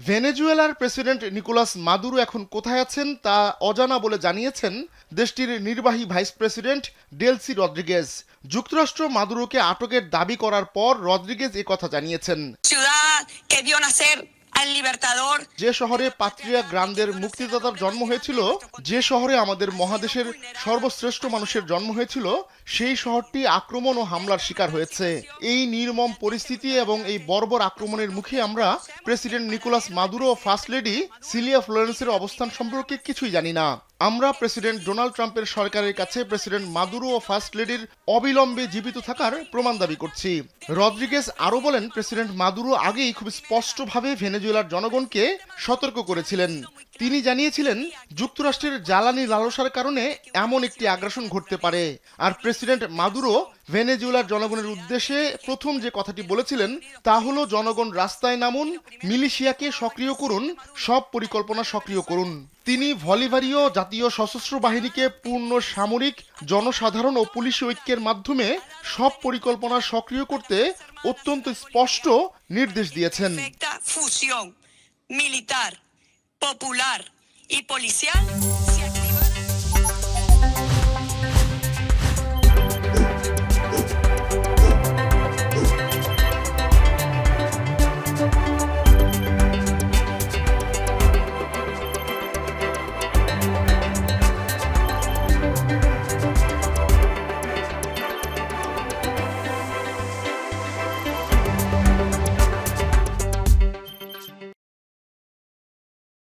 ভেনেজুয়েলার president Nicolas Maduro এখন কোথায় আছেন তা অজানা বলে জানিয়েছেন দেশটির নির্বাহী ভাইস প্রেসিডেন্ট ডেলসি রদ্রিগেজ। যুক্তরাষ্ট্র মাদুরোকে আটকের দাবি করার পর রদ্রিগেজ কথা জানিয়েছেন। যে শহরে পাত্রিয়া গ্রান্দের মুক্তিদাতার জন্ম হয়েছিল, যে শহরে আমাদের মহাদেশের সর্বশ্রেষ্ঠ মানুষের জন্ম হয়েছিল, সেই শহরটি আক্রমণ ও হামলার শিকার হয়েছে। এই নির্মম পরিস্থিতি এবং এই বর্বর আক্রমণের মুখে আমরা প্রেসিডেন্ট নিকোলাস মাদুরো ও ফার্স্ট লেডি সিলিয়া ফ্লোরেন্সের অবস্থান সম্পর্কে কিছুই জানি না। আমরা প্রেসিডেন্ট ডোনাল্ড ট্রাম্পের সরকারের কাছে প্রেসিডেন্ট মাদুরো ও ফার্স্ট লেডির অবিলম্বে জীবিত থাকার প্রমাণ দাবি করছি। রদ্রিগেজ আরও বলেন, প্রেসিডেন্ট মাদুরো আগেই খুব স্পষ্টভাবে ভেনেজুয়েলার জনগণকে সতর্ক করেছিলেন। তিনি জানিয়েছিলেন যুক্তরাষ্ট্রের জ্বালানি লালসার কারণে এমন একটি আগ্রাসন ঘটতে পারে। আর প্রেসিডেন্ট মাদুরো ভেনেজুয়েলার জনগণের উদ্দেশ্যে প্রথম যে কথাটি বলেছিলেন তা হলো, জনগণ রাস্তায় নামুন, মিলিশিয়াকে সক্রিয় করুন, সব পরিকল্পনা সক্রিয় করুন। তিনি বলিভারীয় জাতীয় সশস্ত্র বাহিনীকে পূর্ণ সামরিক, জনসাধারণ ও পুলিশ ঐক্যের মাধ্যমে সব পরিকল্পনা সক্রিয় করতে অত্যন্ত স্পষ্ট নির্দেশ দিয়েছেন। মিলিটার, পপুলার y policial